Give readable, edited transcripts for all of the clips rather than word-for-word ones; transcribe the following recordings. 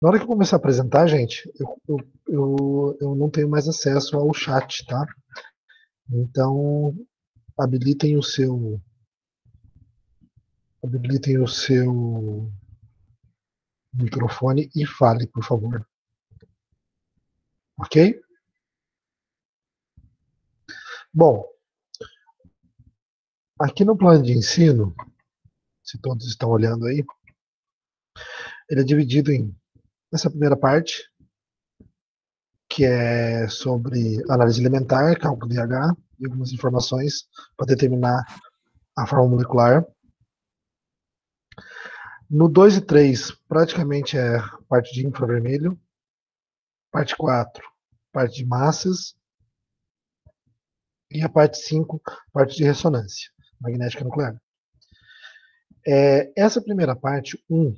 Na hora que eu começar a apresentar, gente, eu não tenho mais acesso ao chat, tá? Então, habilitem o seu, habilitem o seu microfone e fale, por favor. Ok? Bom, aqui no plano de ensino, se todos estão olhando aí, ele é dividido em essa primeira parte, que é sobre análise elementar, cálculo de H e algumas informações para determinar a forma molecular. No 2 e 3, praticamente é parte de infravermelho. Parte 4, parte de massas. E a parte 5, parte de ressonância magnética nuclear. Essa primeira parte, 1,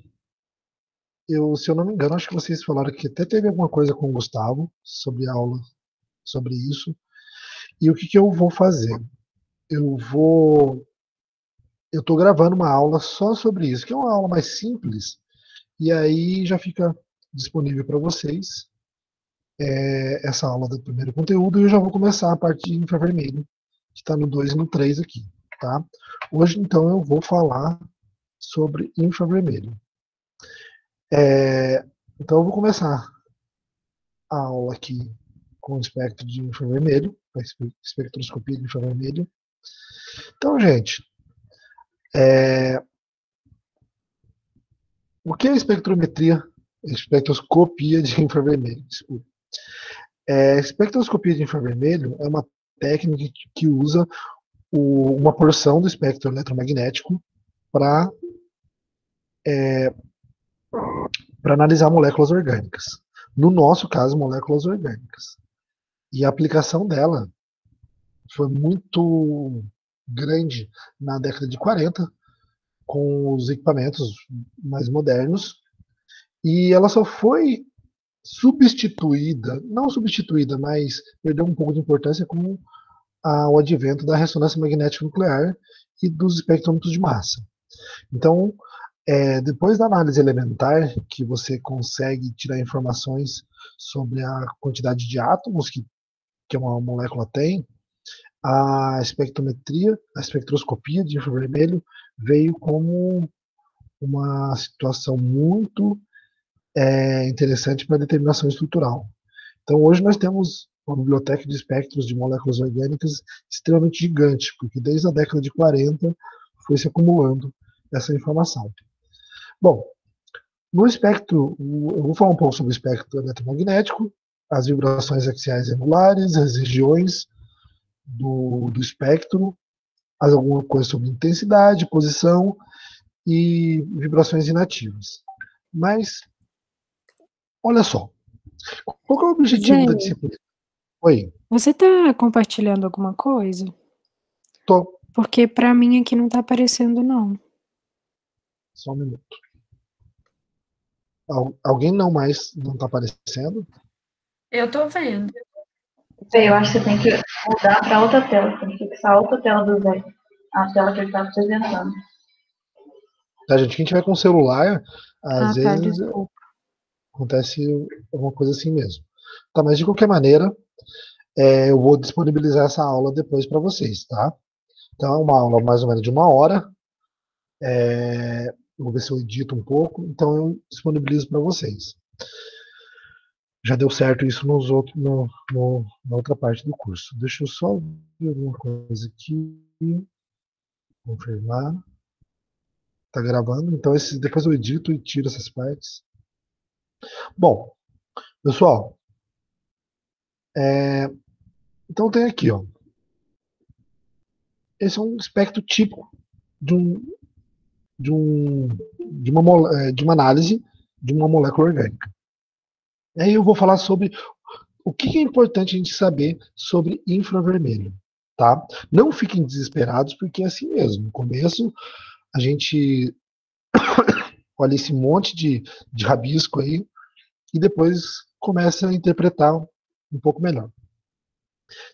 se eu não me engano, acho que vocês falaram que até teve alguma coisa com o Gustavo sobre a aula sobre isso. E o que eu vou fazer? Eu estou gravando uma aula só sobre isso, que é uma aula mais simples, e aí já fica disponível para vocês essa aula do primeiro conteúdo, e eu já vou começar a parte de infravermelho, que está no 2 e no 3 aqui, tá? Hoje, então, eu vou falar sobre infravermelho. Então, eu vou começar a aula aqui com o espectro de infravermelho, a espectroscopia de infravermelho. Então, gente, o que é espectrometria? Espectroscopia de infravermelho. Desculpa. Espectroscopia de infravermelho é uma técnica que usa uma porção do espectro eletromagnético para analisar moléculas orgânicas. No nosso caso, moléculas orgânicas. E a aplicação dela foi muito grande na década de 40, com os equipamentos mais modernos, e ela só foi substituída, não substituída, mas perdeu um pouco de importância com o advento da ressonância magnética nuclear e dos espectrômetros de massa. Então, depois da análise elementar, que você consegue tirar informações sobre a quantidade de átomos que uma molécula tem, a espectrometria, a espectroscopia de infravermelho veio como uma situação muito interessante para a determinação estrutural. Então, hoje nós temos uma biblioteca de espectros de moléculas orgânicas extremamente gigante, porque desde a década de 40 foi se acumulando essa informação. Bom, no espectro, eu vou falar um pouco sobre o espectro eletromagnético, as vibrações axiais angulares, as regiões do espectro, alguma coisa sobre intensidade, posição e vibrações inativas. Mas, olha só, qual é o objetivo da Zé, disciplina? Oi, você tá compartilhando alguma coisa? tô, Porque pra mim aqui não tá aparecendo, não. só um minuto. Alguém não está aparecendo? Eu tô vendo. Eu acho que você tem que mudar para outra tela, tem que fixar a outra tela do Zé, a tela que ele está apresentando. Tá, gente, quem tiver com celular, às Ah, tá, vezes desculpa. acontece alguma coisa assim mesmo. Tá, mas de qualquer maneira, eu vou disponibilizar essa aula depois para vocês, tá? Então é uma aula mais ou menos de 1 hora. Vou ver se eu edito um pouco, então eu disponibilizo para vocês. Já deu certo isso na outra parte do curso. Deixa eu só ver alguma coisa aqui. Confirmar. Tá gravando, então depois eu edito e tiro essas partes. Bom, pessoal, então tem aqui, ó. Esse é um espectro típico de, um, de, um, de uma análise de uma molécula orgânica. E aí eu vou falar sobre o que é importante a gente saber sobre infravermelho, tá? Não fiquem desesperados, porque é assim mesmo. No começo, a gente olha esse monte de rabisco aí e depois começa a interpretar um pouco melhor.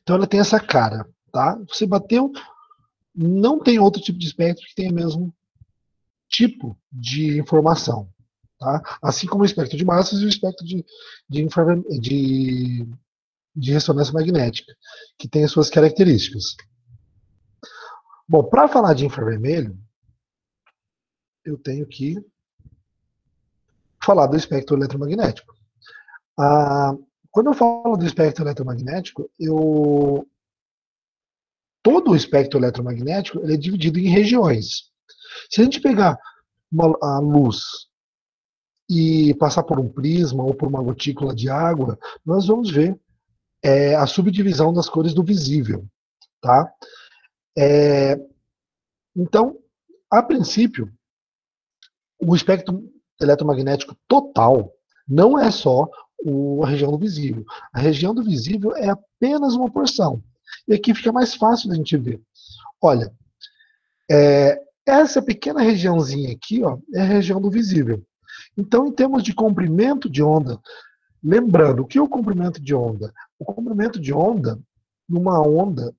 Então ela tem essa cara, tá? Você bateu, não tem outro tipo de espectro que tenha o mesmo tipo de informação. tá? Assim como o espectro de massas e o espectro de ressonância magnética, que tem as suas características. Bom, para falar de infravermelho, eu tenho que falar do espectro eletromagnético. Quando eu falo do espectro eletromagnético, todo o espectro eletromagnético ele é dividido em regiões. Se a gente pegar a luz e passar por um prisma ou por uma gotícula de água, nós vamos ver a subdivisão das cores do visível, tá? Então, a princípio, o espectro eletromagnético total não é só a região do visível. A região do visível é apenas uma porção. E aqui fica mais fácil da gente ver. Olha, essa pequena regiãozinha aqui, ó, é a região do visível. Então, em termos de comprimento de onda, lembrando, o que é o comprimento de onda? O comprimento de onda, numa onda,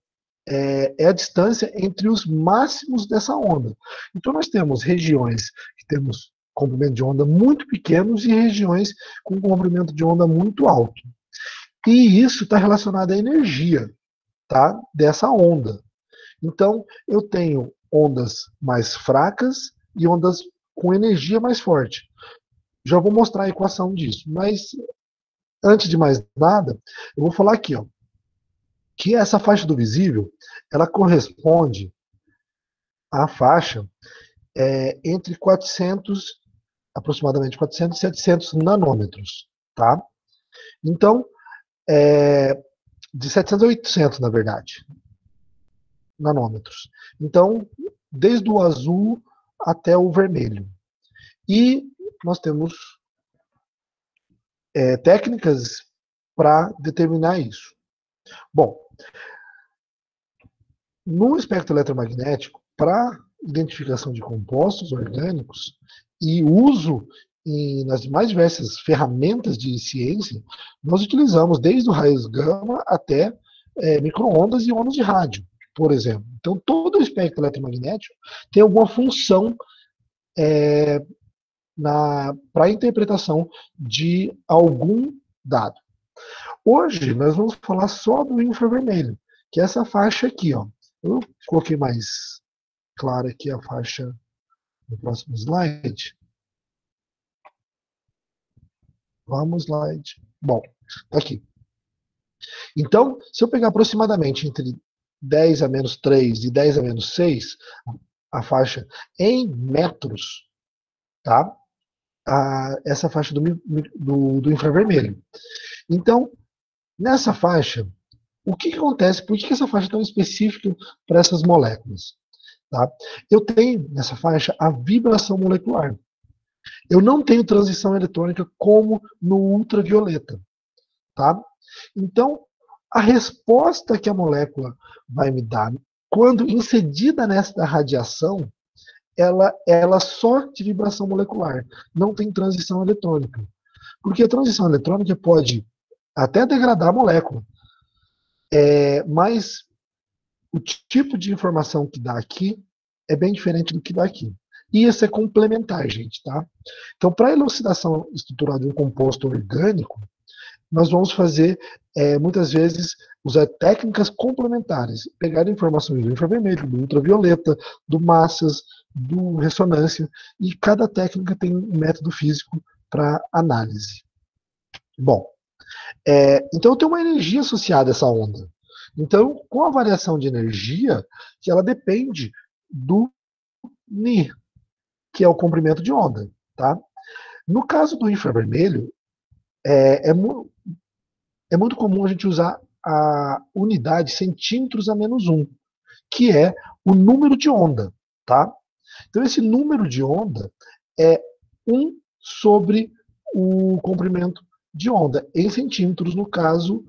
é a distância entre os máximos dessa onda. Então, nós temos regiões que temos comprimento de onda muito pequenos e regiões com comprimento de onda muito alto. E isso está relacionado à energia, tá, dessa onda. Então, eu tenho ondas mais fracas e ondas com energia mais forte. Já vou mostrar a equação disso, mas antes de mais nada, eu vou falar aqui, ó, que essa faixa do visível, ela corresponde à faixa entre 400, aproximadamente 400 e 700 nanômetros, tá? Então, de 700 a 800, na verdade, nanômetros. Então, desde o azul até o vermelho. E nós temos técnicas para determinar isso. Bom, no espectro eletromagnético, para identificação de compostos orgânicos e uso nas mais diversas ferramentas de ciência, nós utilizamos desde o raios gama até micro-ondas e ondas de rádio, por exemplo. Então, todo o espectro eletromagnético tem alguma função para a interpretação de algum dado. Hoje, nós vamos falar só do infravermelho, que é essa faixa aqui, ó. Eu coloquei mais clara aqui a faixa no próximo slide. Vamos, slide. Bom, tá aqui. Então, se eu pegar aproximadamente entre 10 a menos 3 e 10 a menos 6, a faixa em metros, tá? Essa faixa do infravermelho. Então, nessa faixa, o que acontece? Por que essa faixa é tão específica para essas moléculas? Tá? Eu tenho nessa faixa a vibração molecular. Eu não tenho transição eletrônica como no ultravioleta. Tá? Então, a resposta que a molécula vai me dar quando incedida nessa radiação, ela só de vibração molecular, não tem transição eletrônica. Porque a transição eletrônica pode até degradar a molécula, mas o tipo de informação que dá aqui é bem diferente do que dá aqui. E isso é complementar, gente, tá? Então, para a elucidação estrutural de um composto orgânico, nós vamos fazer, muitas vezes, usar técnicas complementares. Pegar informações do infravermelho, do ultravioleta, do massas, do ressonância, e cada técnica tem um método físico para análise. Bom, então eu tenho uma energia associada a essa onda. Então, com a variação de energia, que ela depende do Ni, que é o comprimento de onda. Tá? No caso do infravermelho, é muito comum a gente usar a unidade centímetros a menos 1, que é o número de onda. Tá? Então, esse número de onda é 1 sobre o comprimento de onda, em centímetros, no caso.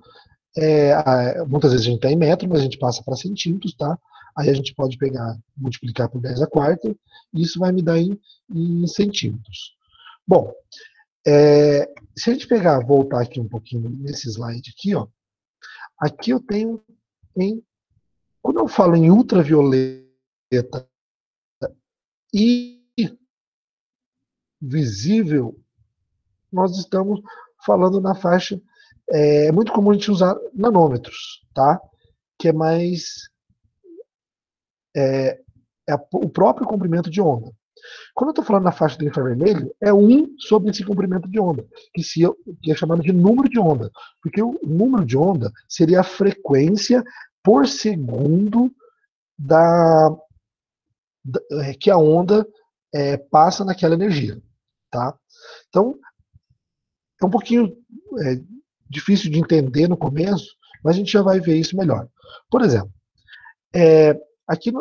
Muitas vezes a gente está em metro, mas a gente passa para centímetros, tá? Aí a gente pode pegar, multiplicar por 10 a quarta, e isso vai me dar em centímetros. Bom, se a gente voltar aqui um pouquinho nesse slide aqui, ó, aqui eu tenho quando eu falo em ultravioleta e visível nós estamos falando na faixa. É muito comum a gente usar nanômetros, tá? Que é mais o próprio comprimento de onda. Quando eu estou falando na faixa do infravermelho, é 1 sobre esse comprimento de onda, que é chamado de número de onda, porque o número de onda seria a frequência por segundo que a onda passa naquela energia, tá? Então, é um pouquinho difícil de entender no começo, mas a gente já vai ver isso melhor. Por exemplo, aqui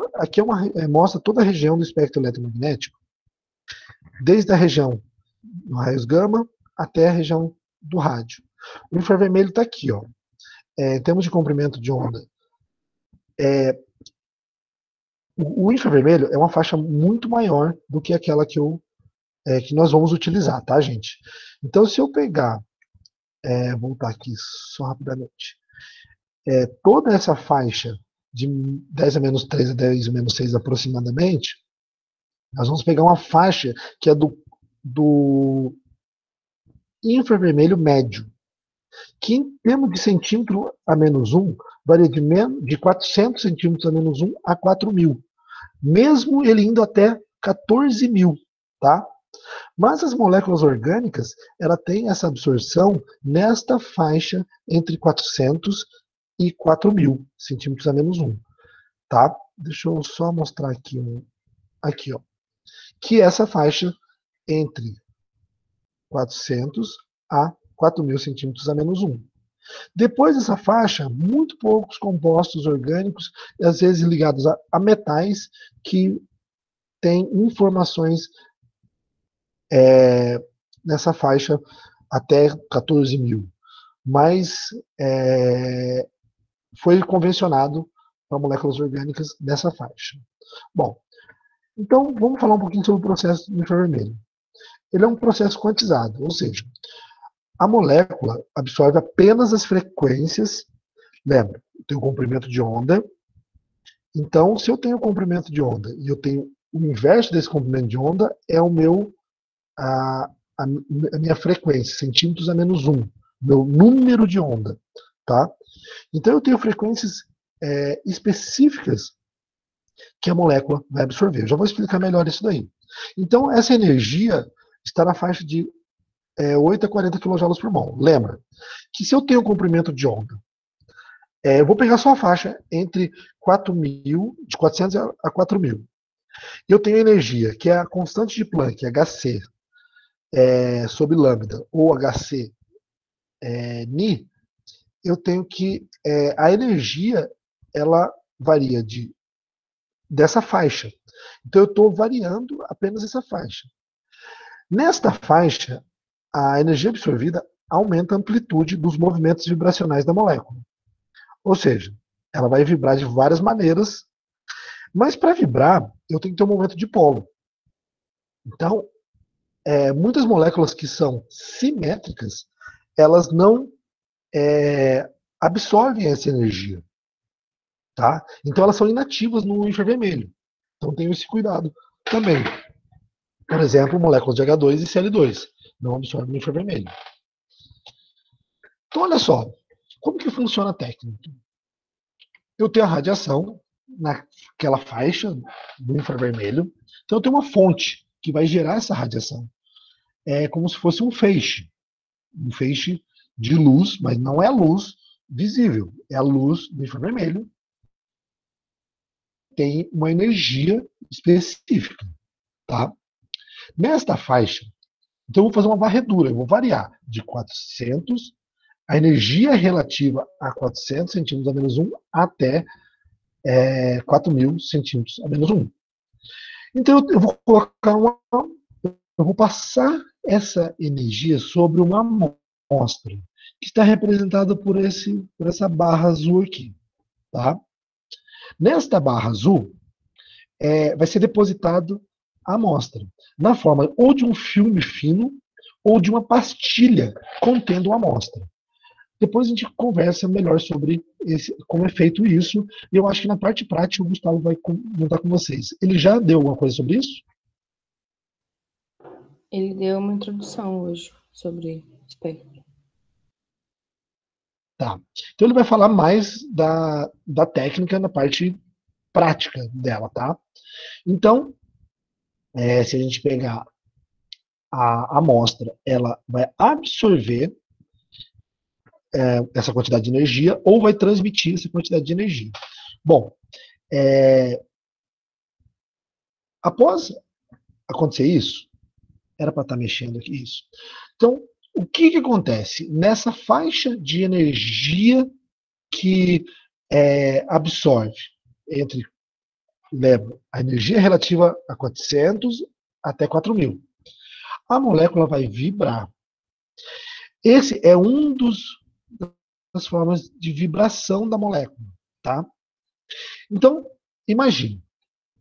mostra toda a região do espectro eletromagnético, desde a região do raios gama até a região do rádio. O infravermelho está aqui, ó. Em termos de comprimento de onda, o infravermelho é uma faixa muito maior do que aquela que nós vamos utilizar, tá, gente? Então, se eu pegar, voltar aqui só rapidamente, toda essa faixa de 10 a menos 3 a 10 a menos 6 aproximadamente, nós vamos pegar uma faixa que é do infravermelho médio, que em termos de centímetro a menos 1, varia de 400 centímetros a menos 1 a 4.000, mesmo ele indo até 14.000, tá? Mas as moléculas orgânicas, ela tem essa absorção nesta faixa entre 400 e 4.000 centímetros a menos 1, tá? Deixa eu só mostrar aqui, ó, que é essa faixa entre 400 a 4.000 centímetros a menos 1. Depois dessa faixa, muito poucos compostos orgânicos, às vezes ligados a metais, que têm informações nessa faixa até 14.000. Mas foi convencionado para moléculas orgânicas nessa faixa. Bom, então vamos falar um pouquinho sobre o processo do infravermelho. Ele é um processo quantizado, ou seja, a molécula absorve apenas as frequências. Lembra, eu tenho o comprimento de onda. Então, se eu tenho o comprimento de onda e eu tenho o inverso desse comprimento de onda, é a minha frequência, centímetros a menos 1, meu número de onda, tá? Então, eu tenho frequências específicas que a molécula vai absorver. Eu já vou explicar melhor isso daí. Então, essa energia está na faixa de 8 a 40 kJ por mol. Lembra que se eu tenho um comprimento de onda, eu vou pegar só a faixa entre 4.000, de 400 a 4.000. Eu tenho energia, que é a constante de Planck, Hc, sobre lambda, ou Hc Ni, eu tenho que a energia, ela varia dessa faixa. Então, eu estou variando apenas essa faixa. Nesta faixa, a energia absorvida aumenta a amplitude dos movimentos vibracionais da molécula. Ou seja, ela vai vibrar de várias maneiras, mas para vibrar, eu tenho que ter um momento de polo. Então, muitas moléculas que são simétricas, elas não absorvem essa energia. Tá? Então, elas são inativas no infravermelho. Então, tenho esse cuidado também. Por exemplo, moléculas de H2 e Cl2 não absorvem no infravermelho. Então, olha só, como que funciona a técnica? Eu tenho a radiação naquela faixa do infravermelho. Então, eu tenho uma fonte que vai gerar essa radiação. É como se fosse um feixe de luz, mas não é a luz visível, é a luz do infravermelho. Tem uma energia específica, tá? Nesta faixa, então eu vou fazer uma varredura, eu vou variar de 400, a energia relativa a 400 centímetros a menos 1 até 4.000 centímetros a menos 1. Então eu vou colocar eu vou passar essa energia sobre uma amostra, que está representada por essa barra azul aqui, tá? Nesta barra azul, vai ser depositado a amostra, na forma ou de um filme fino, ou de uma pastilha contendo a amostra. Depois a gente conversa melhor sobre como é feito isso, e eu acho que na parte prática o Gustavo vai comentar com vocês. Ele já deu alguma coisa sobre isso? Ele deu uma introdução hoje sobre espectro. Tá. Então ele vai falar mais da técnica na parte prática dela, tá? Então, se a gente pegar a amostra, ela vai absorver essa quantidade de energia ou vai transmitir essa quantidade de energia. Bom, após acontecer isso, era para estar mexendo aqui isso. Então, o que acontece? Nessa faixa de energia que absorve entre, lembra, a energia relativa a 400 até 4.000. A molécula vai vibrar. Esse é um das formas de vibração da molécula, tá? Então, imagine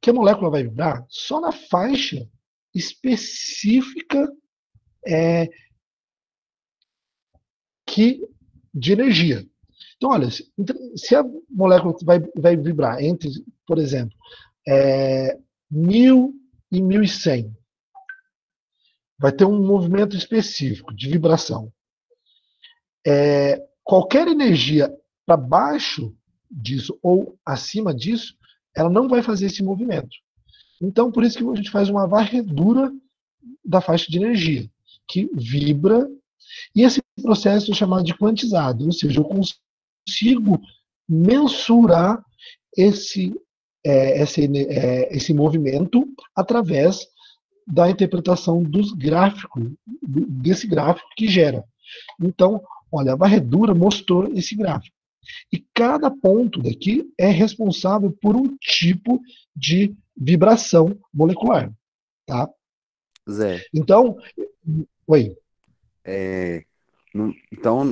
que a molécula vai vibrar só na faixa específica de energia. Então, olha, se a molécula vai vibrar entre, por exemplo, 1.000 e 1.100, vai ter um movimento específico de vibração. Qualquer energia para baixo disso ou acima disso, ela não vai fazer esse movimento. Então, por isso que a gente faz uma varredura da faixa de energia, que vibra, e esse processo é chamado de quantizado, ou seja, eu consigo mensurar esse movimento através da interpretação dos gráficos, desse gráfico que gera. Então, olha, a varredura mostrou esse gráfico. E cada ponto daqui é responsável por um tipo de vibração molecular. Tá? Zé, Então, oi. então,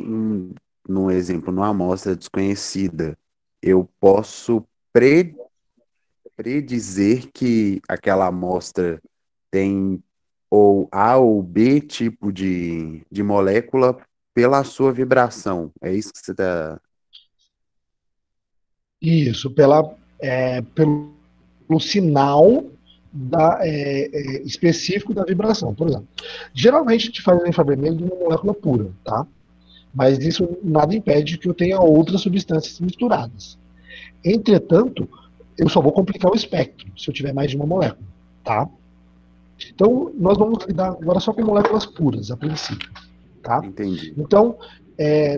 num exemplo, numa amostra desconhecida, eu posso predizer que aquela amostra tem ou A ou B tipo de molécula pela sua vibração. É isso que você está... Isso, pelo sinal específico da vibração. Por exemplo, geralmente a gente faz o infravermelho de uma molécula pura, tá? Mas isso nada impede que eu tenha outras substâncias misturadas. Entretanto, eu só vou complicar o espectro se eu tiver mais de uma molécula, tá? Então, nós vamos lidar agora só com moléculas puras, a princípio, tá? Entendi. Então,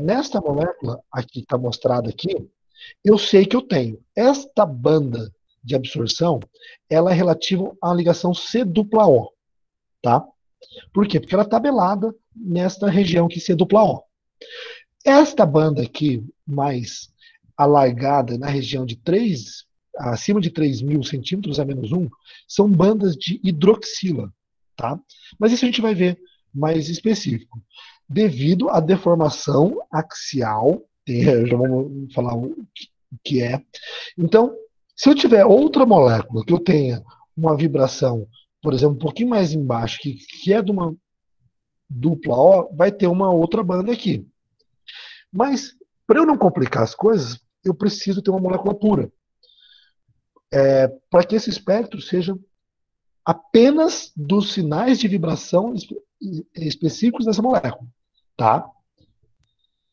nesta molécula aqui que está mostrada aqui, eu sei que eu tenho esta banda de absorção, ela é relativa à ligação C-O, tá? Por quê? Porque ela é tabelada nesta região aqui C-O. Esta banda aqui, mais alargada na região de acima de 3.000 centímetros a menos 1, são bandas de hidroxila, tá? Mas isso a gente vai ver mais específico. Devido à deformação axial, já vamos falar o que é. Então, se eu tiver outra molécula que eu tenha uma vibração, por exemplo, um pouquinho mais embaixo, que é de uma dupla O, vai ter uma outra banda aqui. Mas, para eu não complicar as coisas, eu preciso ter uma molécula pura. Para que esse espectro seja apenas dos sinais de vibração específicos dessa molécula. Tá?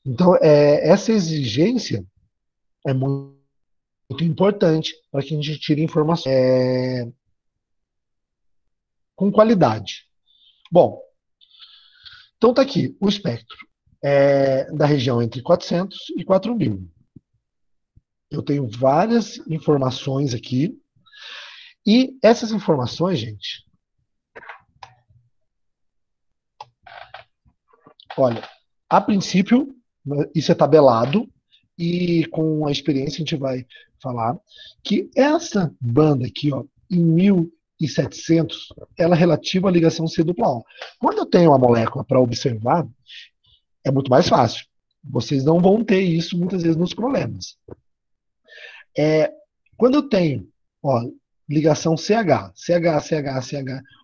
Então, essa exigência é muito importante para que a gente tire informações com qualidade. Bom, então está aqui o espectro da região entre 400 e 4.000. Eu tenho várias informações aqui. E essas informações, gente, olha, a princípio, isso é tabelado, e com a experiência a gente vai falar que essa banda aqui, ó, em 1.700, ela é relativa à ligação C-O. Quando eu tenho uma molécula para observar, é muito mais fácil. Vocês não vão ter isso muitas vezes nos problemas. Quando eu tenho, ó, ligação CH,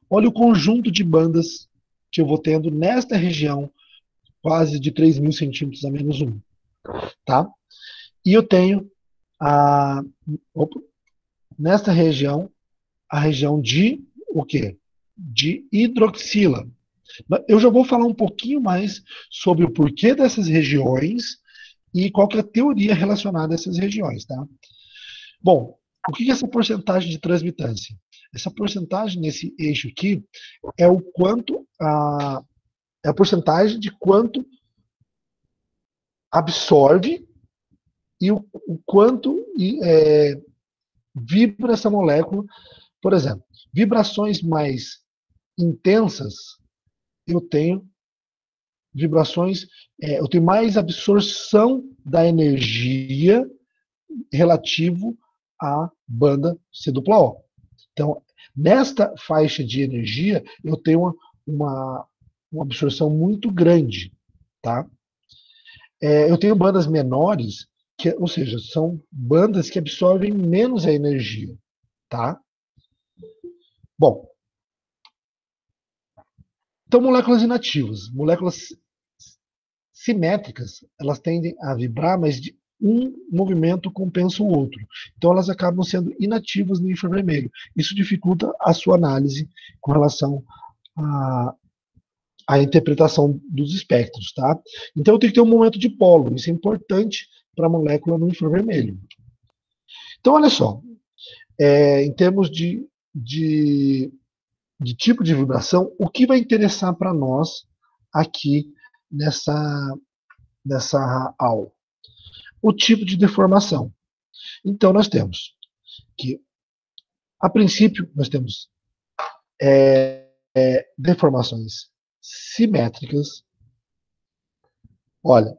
olha o conjunto de bandas que eu vou tendo nesta região, quase de 3.000 centímetros a menos 1. Tá? E eu tenho nesta região, a região de o quê? De hidroxila. Eu já vou falar um pouquinho mais sobre o porquê dessas regiões e qual que é a teoria relacionada a essas regiões, tá? Bom, o que é essa porcentagem de transmitância? Essa porcentagem nesse eixo aqui é o quanto é a porcentagem de quanto absorve e o quanto vibra essa molécula. Por exemplo, vibrações mais intensas, eu tenho eu tenho mais absorção da energia relativo à banda C-O. Então, nesta faixa de energia, eu tenho uma absorção muito grande, tá? Eu tenho bandas menores, ou seja, são bandas que absorvem menos a energia, tá? Bom, então moléculas inativas, moléculas simétricas, elas tendem a vibrar, mas um movimento compensa o outro. Então elas acabam sendo inativas no infravermelho. Isso dificulta a sua análise com relação à interpretação dos espectros, tá? Então eu tenho que ter um momento de polo. Isso é importante para a molécula no infravermelho. Então olha só, em termos de tipo de vibração, o que vai interessar para nós aqui nessa aula? O tipo de deformação. Então, nós temos que, a princípio, nós temos deformações simétricas. Olha,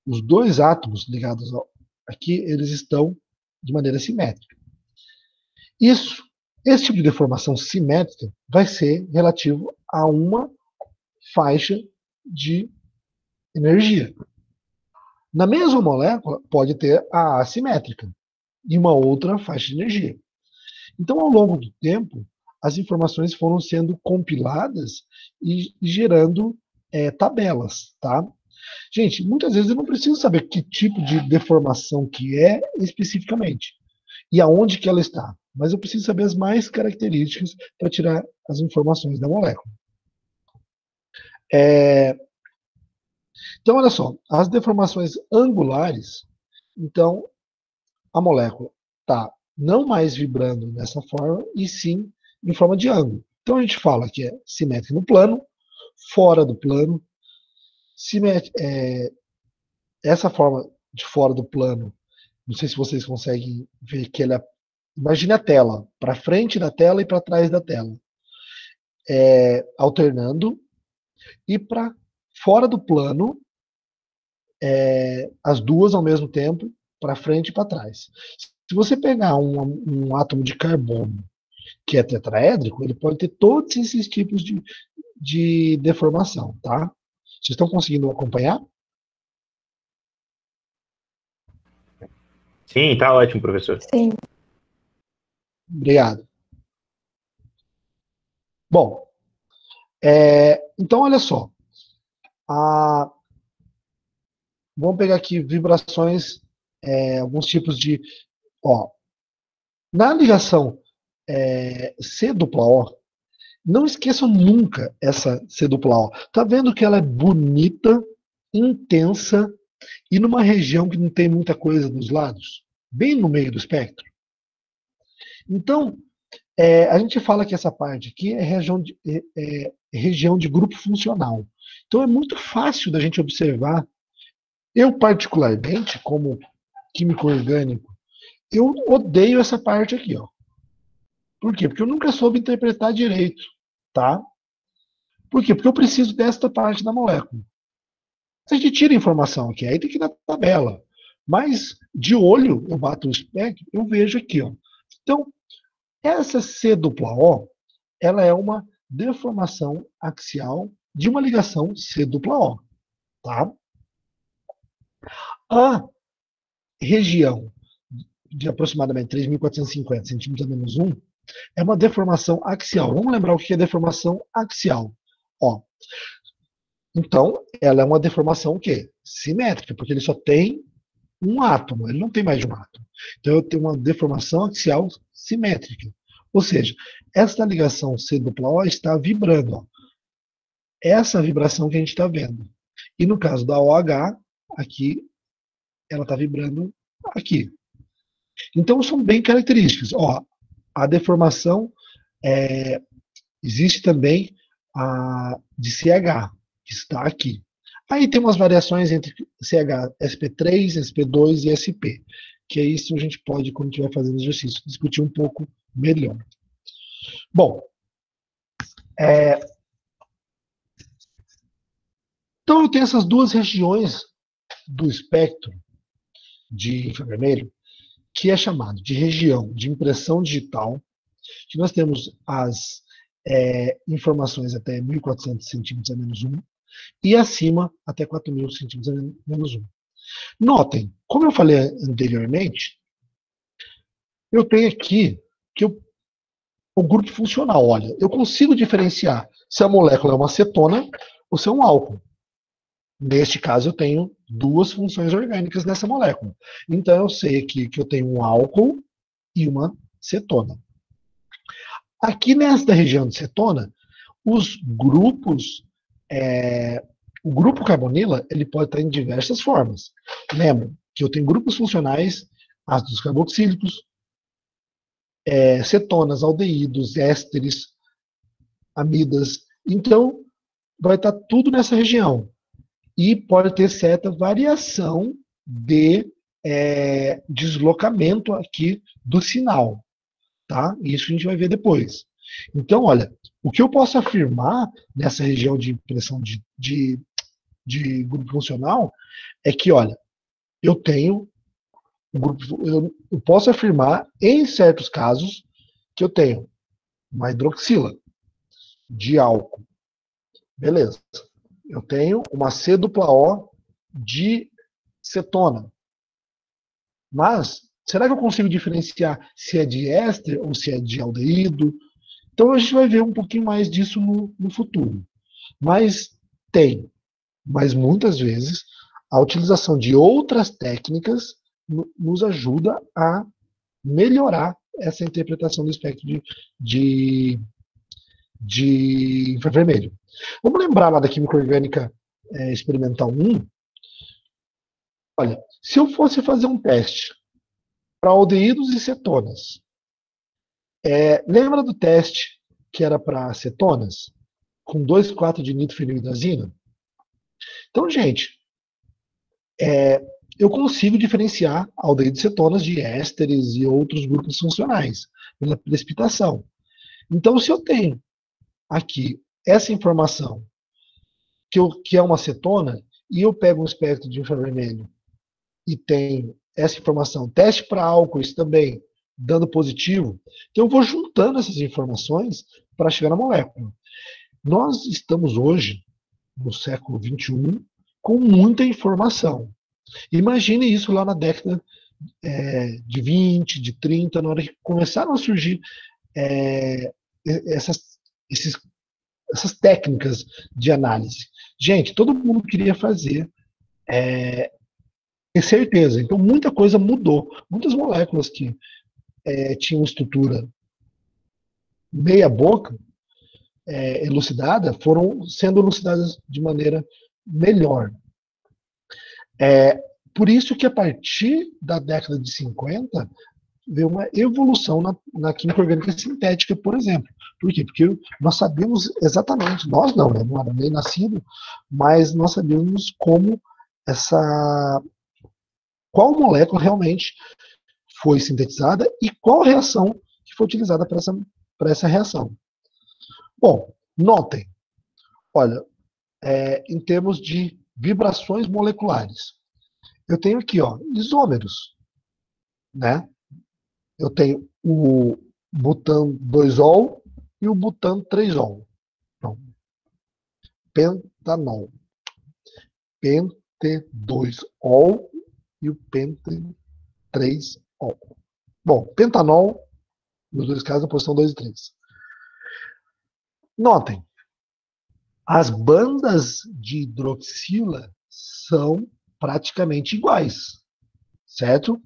os dois átomos ligados aqui, eles estão de maneira simétrica. Esse tipo de deformação simétrica vai ser relativo a uma faixa de energia. Na mesma molécula, pode ter a assimétrica e uma outra faixa de energia. Então, ao longo do tempo, as informações foram sendo compiladas e gerando tabelas, tá? Gente, muitas vezes eu não preciso saber que tipo de deformação que é especificamente e aonde que ela está, mas eu preciso saber as mais características para tirar as informações da molécula. Então, olha só, as deformações angulares, então, a molécula está não mais vibrando dessa forma, e sim em forma de ângulo. Então, a gente fala que é simétrica no plano, fora do plano. Essa forma de fora do plano, não sei se vocês conseguem ver que ela... Imagine a tela, para frente da tela e para trás da tela. Alternando. E para fora do plano, as duas ao mesmo tempo, para frente e para trás. Se você pegar um átomo de carbono que é tetraédrico, ele pode ter todos esses tipos de deformação, tá? Vocês estão conseguindo acompanhar? Sim, tá ótimo, professor. Sim. Obrigado. Bom, então olha só. Vamos pegar aqui vibrações, alguns tipos de... na ligação C-O, não esqueçam nunca essa C-O. Tá vendo que ela é bonita, intensa e numa região que não tem muita coisa dos lados? Bem no meio do espectro. Então, a gente fala que essa parte aqui é região de grupo funcional. Então é muito fácil da gente observar. Eu, particularmente, como químico orgânico, eu odeio essa parte aqui, ó. Por quê? Porque eu nunca soube interpretar direito, tá? Por quê? Porque eu preciso desta parte da molécula. A gente tira a informação aqui, aí tem que ir na tabela. Mas, de olho, eu bato o espectro, eu vejo aqui, ó. Então, essa C-O, ela é uma deformação axial de uma ligação C-O, tá? A região de aproximadamente 3.450 centímetros a menos 1 é uma deformação axial. Vamos lembrar o que é deformação axial. Ó. Então, ela é uma deformação o quê? Simétrica, porque ele só tem um átomo, ele não tem mais de um átomo. Então, eu tenho uma deformação axial simétrica. Ou seja, esta ligação C-O está vibrando. Ó. essa vibração que a gente está vendo. E no caso da OH, aqui, ela está vibrando aqui. Então, são bem características. Ó, a deformação, existe também a de CH, que está aqui. Aí tem umas variações entre CH, SP3, SP2 e SP, que é isso a gente pode, quando estiver fazendo exercício, discutir um pouco melhor. Bom, então eu tenho essas duas regiões do espectro de infravermelho, que é chamado de região de impressão digital, que nós temos as informações até 1.400 centímetros a menos 1, e acima até 4.000 centímetros a menos 1. Notem, como eu falei anteriormente, eu tenho aqui que o grupo funcional. Olha, eu consigo diferenciar se a molécula é uma cetona ou se é um álcool. Neste caso, eu tenho duas funções orgânicas nessa molécula. Então, eu sei aqui que eu tenho um álcool e uma cetona. Aqui nesta região de cetona, os grupos, o grupo carbonila, ele pode estar em diversas formas. Lembra que eu tenho grupos funcionais, ácidos carboxílicos, cetonas, aldeídos, ésteres, amidas. Então, vai estar tudo nessa região. E pode ter certa variação de deslocamento aqui do sinal. Tá? Isso a gente vai ver depois. Então, olha, o que eu posso afirmar nessa região de impressão de grupo funcional é que, olha, eu tenho um grupo, eu posso afirmar, em certos casos, que eu tenho uma hidroxila de álcool. Beleza. Eu tenho uma C-O de cetona. Mas, será que eu consigo diferenciar se é de éster ou se é de aldeído? Então, a gente vai ver um pouquinho mais disso no futuro. Mas tem. Mas, muitas vezes, a utilização de outras técnicas nos ajuda a melhorar essa interpretação do espectro de infravermelho. Vamos lembrar lá da química orgânica experimental 1. Olha, se eu fosse fazer um teste para aldeídos e cetonas, lembra do teste que era para cetonas? Com 2,4 de nitrofenilidazina? Então, gente, eu consigo diferenciar aldeídos e cetonas de ésteres e outros grupos funcionais pela precipitação. Então, se eu tenho aqui essa informação que é uma cetona, e eu pego um espectro de infravermelho e tenho essa informação, teste para álcoois também, dando positivo, então eu vou juntando essas informações para chegar na molécula. Nós estamos hoje, no século XXI, com muita informação. Imagine isso lá na década de 20, de 30, na hora que começaram a surgir essas técnicas de análise. Gente, todo mundo queria fazer, ter certeza. Então, muita coisa mudou. Muitas moléculas que tinham estrutura meia boca, elucidada, foram sendo elucidadas de maneira melhor. Por isso que a partir da década de 50, veio uma evolução na química orgânica sintética, por exemplo. Por quê? Porque nós sabemos exatamente, nós não, né? Não era nem nascido, mas nós sabemos como qual molécula realmente foi sintetizada e qual reação que foi utilizada para essa reação. Bom, notem, olha, em termos de vibrações moleculares, eu tenho aqui, ó, isômeros, né? Eu tenho o butan 2-ol e o butan 3-ol. Então, pentanol. Pente2-ol e o pente3-ol. Bom, pentanol, nos dois casos, na posição 2 e 3. Notem, as bandas de hidroxila são praticamente iguais, certo?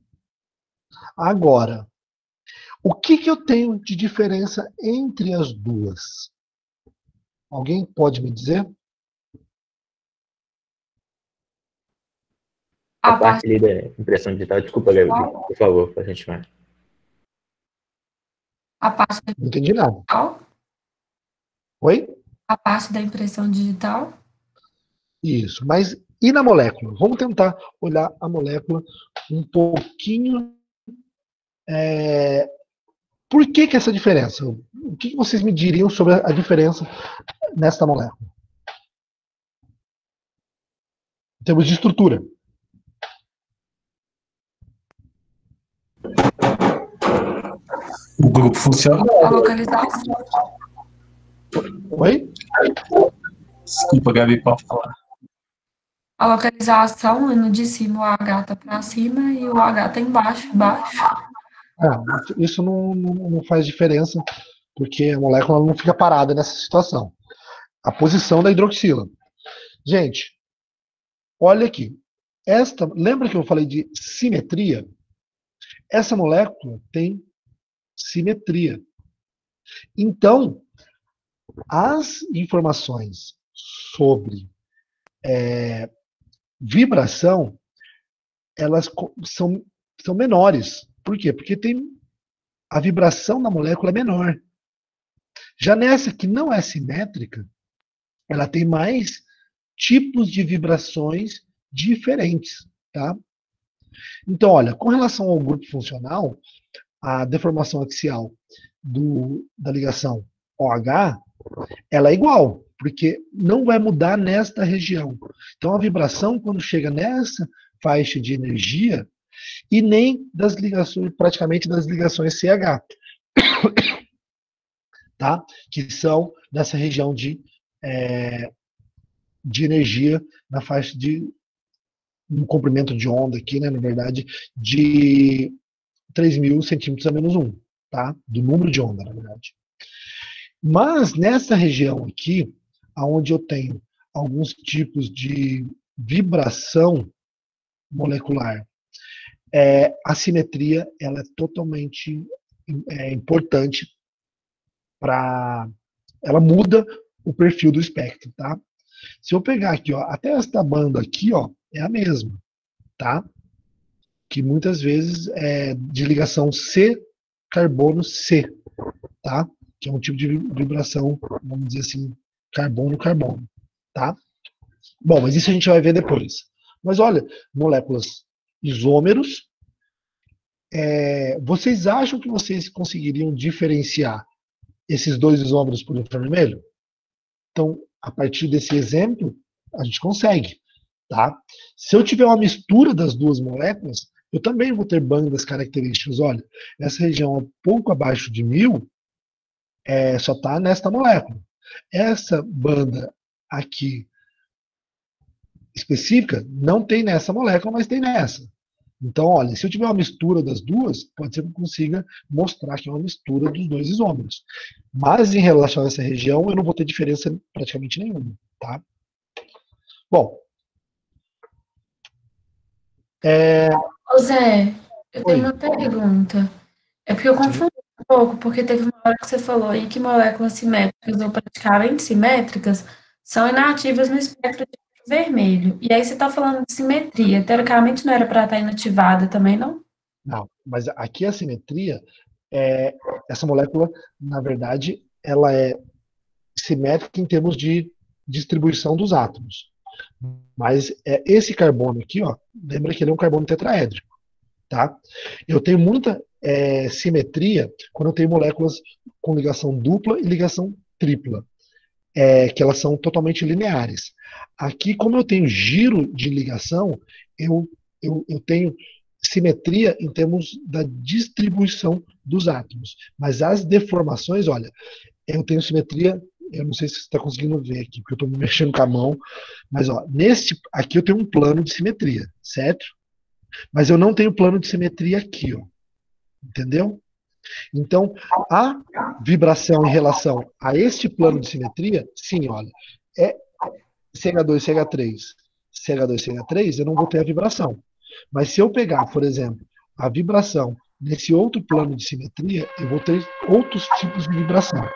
Agora, o que eu tenho de diferença entre as duas? Alguém pode me dizer? A A parte parte ali da impressão digital. Desculpa, Gabi, por favor, para a gente mais. a parte Não entendi nada. digital? Oi? A parte da impressão digital? Isso. Mas e na molécula? Vamos tentar olhar a molécula um pouquinho. Por que essa diferença? O que vocês me diriam sobre a diferença nesta molécula? Em termos de estrutura. O grupo funcional. A localização. Oi? Desculpa, Gabi, pode falar. A localização, no de cima o H tá para cima e o H tá embaixo. Isso não faz diferença, porque a molécula não fica parada nessa situação. A posição da hidroxila. Gente, olha aqui. Lembra que eu falei de simetria? Essa molécula tem simetria. Então, as informações sobre vibração, elas são menores. Por quê? Porque a vibração da molécula é menor. Já nessa que não é simétrica, ela tem mais tipos de vibrações diferentes, tá? Então, olha, com relação ao grupo funcional, a deformação axial da ligação OH, ela é igual, porque não vai mudar nesta região. Então, a vibração, quando chega nessa faixa de energia, e nem das ligações, praticamente das ligações CH, tá? Que são nessa região de energia na faixa um comprimento de onda aqui, né, na verdade, de 3.000 centímetros a menos 1, tá? Do número de onda, na verdade. Mas nessa região aqui, onde eu tenho alguns tipos de vibração molecular, a simetria ela é totalmente importante ela muda o perfil do espectro, tá? Se eu pegar aqui, ó, até esta banda aqui, ó, é a mesma, tá? Que muitas vezes é de ligação C, carbono C, tá? Que é um tipo de vibração, vamos dizer assim, carbono-carbono, tá? Bom, mas isso a gente vai ver depois. Mas olha, moléculas isômeros, vocês acham que vocês conseguiriam diferenciar esses dois isômeros por infravermelho? Então, a partir desse exemplo, a gente consegue, tá? Se eu tiver uma mistura das duas moléculas, eu também vou ter bandas características. Olha, essa região um pouco abaixo de 1000 só está nesta molécula. Essa banda aqui específica não tem nessa molécula, mas tem nessa. Então, olha, se eu tiver uma mistura das duas, pode ser que eu consiga mostrar que é uma mistura dos dois isômeros. Mas em relação a essa região, eu não vou ter diferença praticamente nenhuma, tá? Bom. Ô Zé, eu tenho Oi. uma pergunta. É porque eu confundi um pouco, porque teve uma hora que você falou aí que moléculas simétricas ou praticamente simétricas são inativas no espectro de vermelho. E aí você está falando de simetria. Teoricamente não era para estar inativada também, não? Não, mas aqui a simetria, essa molécula, na verdade, ela é simétrica em termos de distribuição dos átomos. Mas esse carbono aqui, ó, lembra que ele é um carbono tetraédrico, tá? Eu tenho muita simetria quando eu tenho moléculas com ligação dupla e ligação tripla, que elas são totalmente lineares. Aqui, como eu tenho giro de ligação, eu tenho simetria em termos da distribuição dos átomos. Mas as deformações, olha, eu tenho simetria, eu não sei se você está conseguindo ver aqui, porque eu estou me mexendo com a mão, mas ó, aqui eu tenho um plano de simetria, certo? Mas eu não tenho plano de simetria aqui, ó. Entendeu? Então, a vibração em relação a este plano de simetria, sim, olha, é CH2, CH3, CH2, CH3, eu não vou ter a vibração. Mas se eu pegar, por exemplo, a vibração nesse outro plano de simetria, eu vou ter outros tipos de vibração.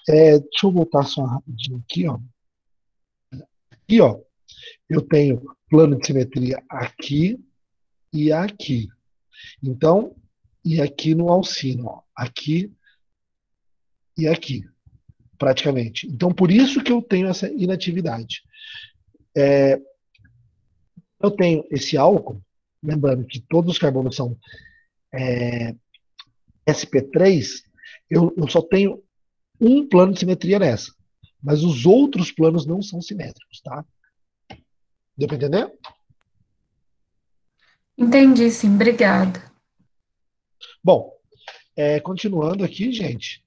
Deixa eu voltar só rapidinho aqui, ó. Aqui, ó, eu tenho plano de simetria aqui e aqui. Então, e aqui no alcino, ó, aqui e aqui, praticamente. Então, por isso que eu tenho essa inatividade. Eu tenho esse álcool, lembrando que todos os carbonos são sp3, eu só tenho um plano de simetria nessa. Mas os outros planos não são simétricos, tá? Deu para entender? Entendi, sim. Obrigada. Bom, continuando aqui, gente.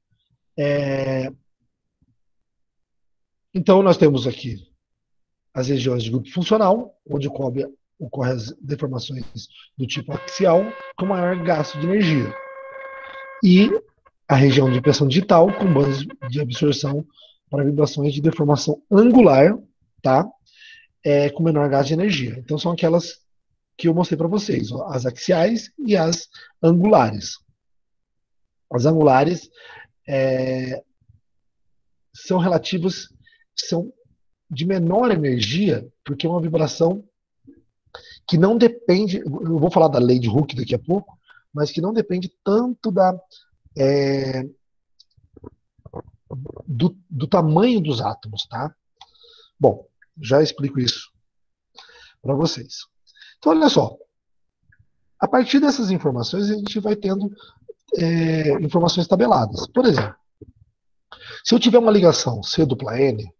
Então, nós temos aqui as regiões de grupo funcional, onde ocorre as deformações do tipo axial, com maior gasto de energia. E a região de impressão digital, com bandas de absorção para vibrações de deformação angular, tá? Com menor gasto de energia. Então, são aquelas que eu mostrei para vocês, ó, as axiais e as angulares. As angulares são relativas, são de menor energia, porque é uma vibração que não depende, eu vou falar da lei de Hooke daqui a pouco, mas que não depende tanto do tamanho dos átomos, tá? Bom, já explico isso para vocês. Então, olha só. A partir dessas informações, a gente vai tendo informações tabeladas. Por exemplo, se eu tiver uma ligação C-N,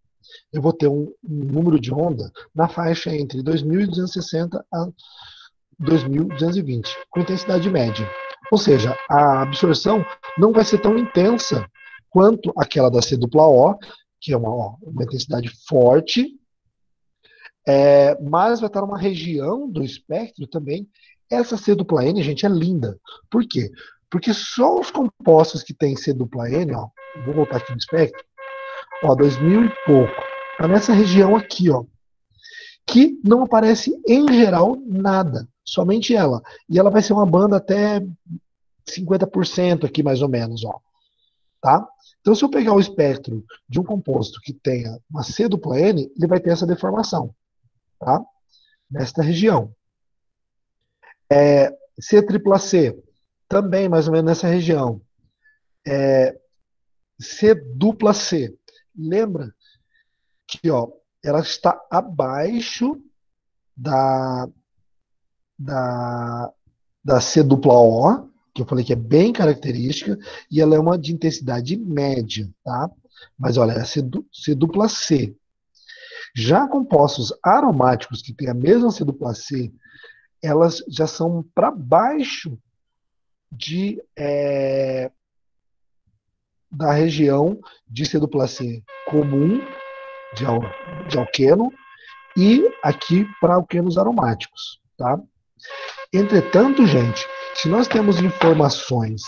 eu vou ter um número de onda na faixa entre 2.260 a 2.220, com intensidade média. Ou seja, a absorção não vai ser tão intensa quanto aquela da C-O, que é uma intensidade forte, mas vai estar numa região do espectro também. Essa C-N, gente, é linda. Por quê? Porque só os compostos que têm C-N, ó, vou voltar aqui no espectro, ó, 2000 e pouco, tá nessa região aqui, ó, que não aparece em geral nada, somente ela. E ela vai ser uma banda até 50% aqui, mais ou menos, ó, tá? Então, se eu pegar o espectro de um composto que tenha uma C-N, ele vai ter essa deformação, tá? Nesta região. C-C, também mais ou menos nessa região. C-C, lembra que, ó, ela está abaixo da C-O, que eu falei que é bem característica, e ela é uma de intensidade média, tá? Mas olha, é C-C. Já compostos aromáticos que têm a mesma C-C, elas já são para baixo da região de C-C comum, de alqueno, e aqui para alquenos aromáticos, tá? Entretanto, gente, se nós temos informações,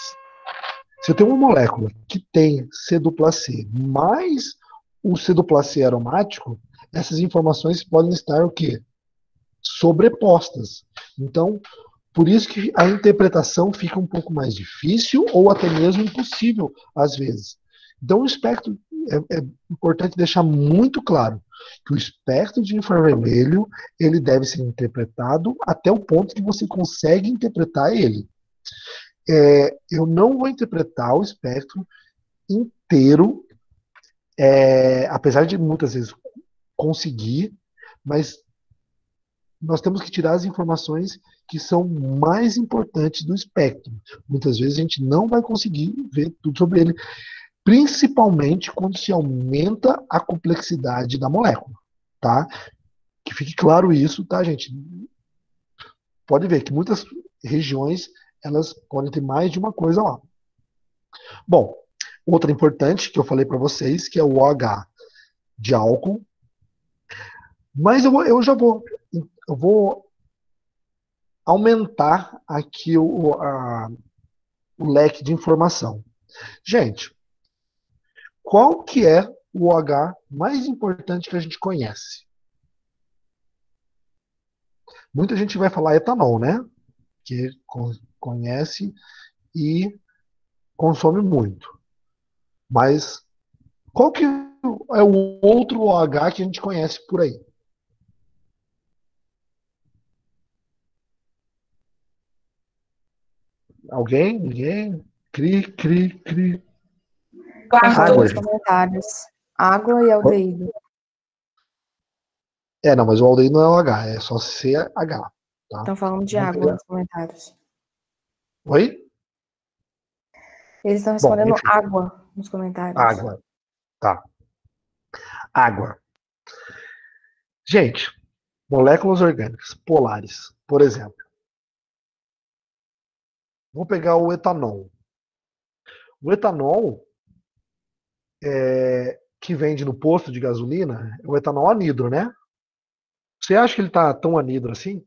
se eu tenho uma molécula que tem C-C mais o C-C aromático, essas informações podem estar o quê? Sobrepostas. Então, por isso que a interpretação fica um pouco mais difícil ou até mesmo impossível, às vezes. Então, o espectro, é importante deixar muito claro que o espectro de infravermelho, ele deve ser interpretado até o ponto que você consegue interpretar ele. Eu não vou interpretar o espectro inteiro, apesar de muitas vezes conseguir, mas nós temos que tirar as informações que são mais importantes do espectro. Muitas vezes a gente não vai conseguir ver tudo sobre ele, principalmente quando se aumenta a complexidade da molécula, tá? Que fique claro isso, tá, gente? Pode ver que muitas regiões, elas podem ter mais de uma coisa lá. Bom, outra importante que eu falei para vocês, que é o OH de álcool. Mas eu vou aumentar aqui o leque de informação. Gente, qual que é o OH mais importante que a gente conhece? Muita gente vai falar etanol, né? Que conhece e consome muito. Mas qual que é o outro OH que a gente conhece por aí? Alguém? Ninguém? Cri, cri, cri. O Estão falando Água, nos gente. comentários. Água e aldeído. Não, mas o aldeído não é o H, é só CH, tá? Estão falando de Vamos água pegar. nos comentários. Oi? Eles estão Bom, respondendo enfim. água nos comentários. Água. Tá. Água. Gente, moléculas orgânicas polares, por exemplo. Vou pegar o etanol. O etanol que vende no posto de gasolina é o etanol anidro, né? Você acha que ele está tão anidro assim?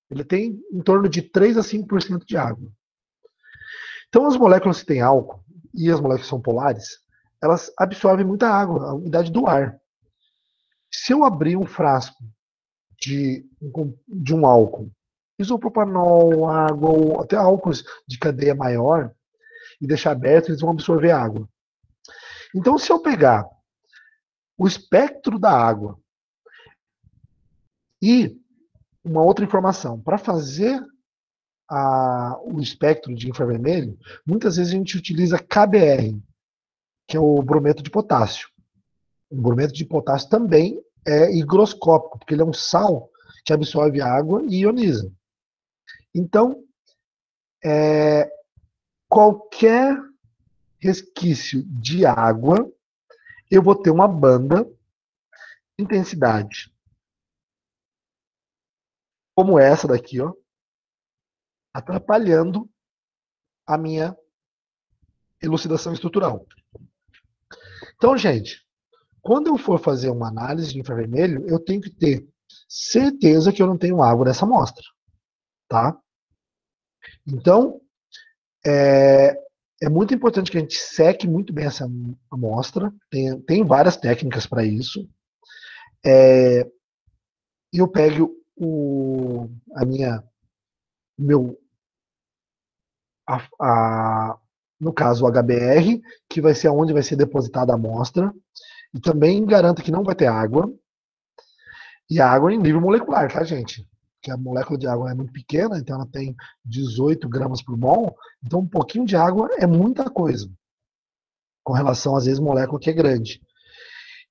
Ele tem em torno de 3 a 5% de água. Então, as moléculas que têm álcool e as moléculas que são polares, elas absorvem muita água, a umidade do ar. Se eu abrir um frasco de um álcool, isopropanol, água, ou até álcools de cadeia maior, e deixar aberto, eles vão absorver água. Então, se eu pegar o espectro da água e uma outra informação, para fazer o espectro de infravermelho, muitas vezes a gente utiliza KBr, que é o brometo de potássio. O brometo de potássio também é higroscópico, porque ele é um sal que absorve água e ioniza. Então, qualquer resquício de água, eu vou ter uma banda de intensidade como essa daqui, ó, atrapalhando a minha elucidação estrutural. Então, gente, quando eu for fazer uma análise de infravermelho, eu tenho que ter certeza que eu não tenho água nessa amostra, tá? Então, é muito importante que a gente seque muito bem essa amostra. Tem várias técnicas para isso. E eu pego no caso, o HBr, que vai ser onde vai ser depositada a amostra, e também garanta que não vai ter água, e a água em nível molecular, tá, gente? Porque a molécula de água é muito pequena, então ela tem 18 gramas por mol, então um pouquinho de água é muita coisa, com relação, às vezes, molécula que é grande.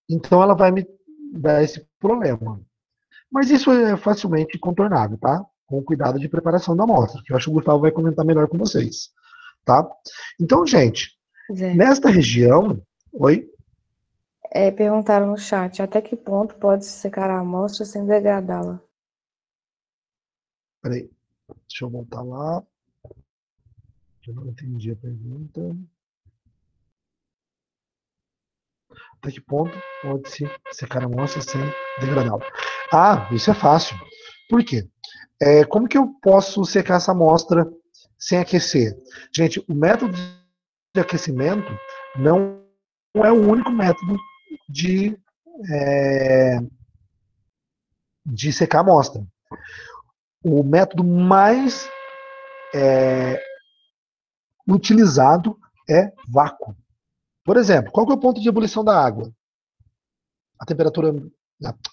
Então ela vai me dar esse problema. Mas isso é facilmente contornável, tá? Com cuidado de preparação da amostra, que eu acho que o Gustavo vai comentar melhor com vocês. Tá? Então, gente, Zé, nesta região. Oi? perguntaram no chat, até que ponto pode secar a amostra sem degradá-la? Peraí, deixa eu voltar lá. Eu não entendi a pergunta. Até que ponto pode-se secar a amostra sem degradá-la? Isso é fácil. Por quê? Como que eu posso secar essa amostra sem aquecer? Gente, o método de aquecimento não é o único método de secar a amostra. O método mais utilizado é vácuo. Por exemplo, qual que é o ponto de ebulição da água? A temperatura,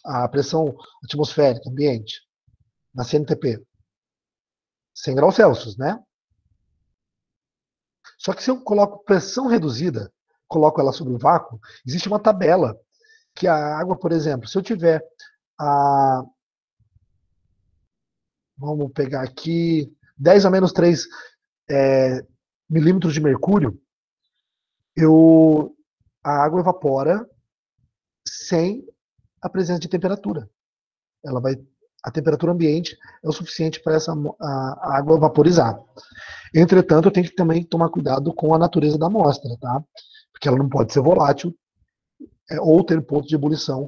a pressão atmosférica, ambiente, na CNTP. 100 graus Celsius, né? Só que se eu coloco pressão reduzida, coloco ela sobre o vácuo, existe uma tabela que a água, por exemplo, se eu tiver vamos pegar aqui 10 a menos 3 milímetros de mercúrio, a água evapora sem a presença de temperatura. A temperatura ambiente é o suficiente para a água vaporizar. Entretanto, eu tenho que também tomar cuidado com a natureza da amostra, tá? Porque ela não pode ser volátil ou ter ponto de ebulição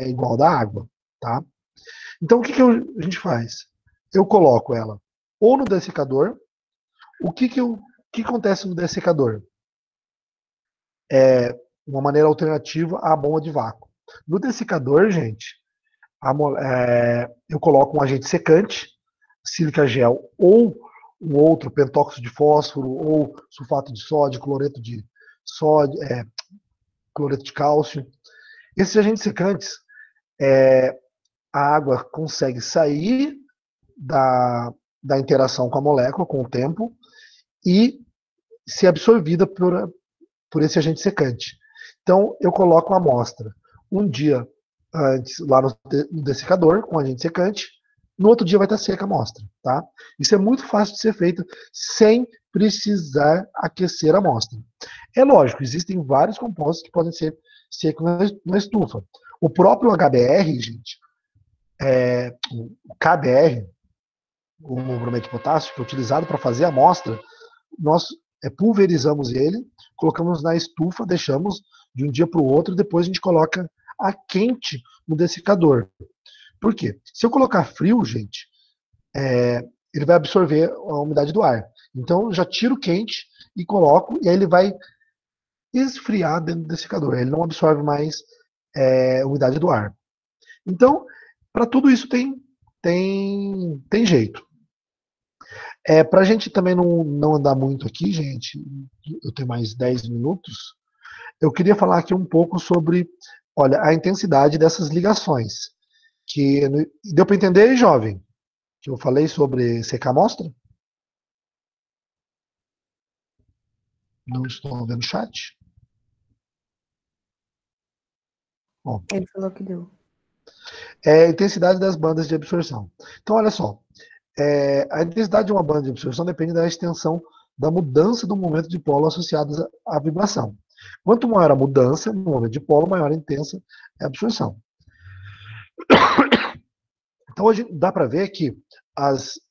igual da água, tá? Então, o que a gente faz? Eu coloco ela ou no dessecador. O que acontece no dessecador? Uma maneira alternativa à bomba de vácuo. No dessecador, gente, eu coloco um agente secante, sílica gel, ou um outro pentóxido de fósforo, ou sulfato de sódio, cloreto de sódio, cloreto de cálcio. Esses agentes secantes, a água consegue sair da interação com a molécula, com o tempo, e ser absorvida por esse agente secante. Então, eu coloco a amostra um dia antes lá no dessecador, com agente secante, no outro dia vai estar seca a amostra. Tá? Isso é muito fácil de ser feito sem precisar aquecer a amostra. É lógico, existem vários compostos que podem ser secos na estufa. O próprio HBr, gente, o KBr, o brometo de potássio, que é utilizado para fazer a amostra, nós pulverizamos ele, colocamos na estufa, deixamos de um dia para o outro, e depois a gente coloca a quente no dessecador. Por quê? Se eu colocar frio, gente, ele vai absorver a umidade do ar. Então, eu já tiro quente e coloco, e aí ele vai esfriar dentro do dessecador. Ele não absorve mais umidade do ar. Então, para tudo isso tem jeito. Para a gente também não andar muito aqui, gente, eu tenho mais 10 minutos, eu queria falar aqui um pouco sobre, olha, a intensidade dessas ligações. Que deu para entender, jovem? Que eu falei sobre secar amostra? Não estou vendo o chat. Bom, Ele falou que deu. a intensidade das bandas de absorção. Então, olha só. A intensidade de uma banda de absorção depende da extensão da mudança do momento de polo associados à vibração. Quanto maior a mudança no momento de polo, maior a intensa é a absorção. Então, hoje dá para ver que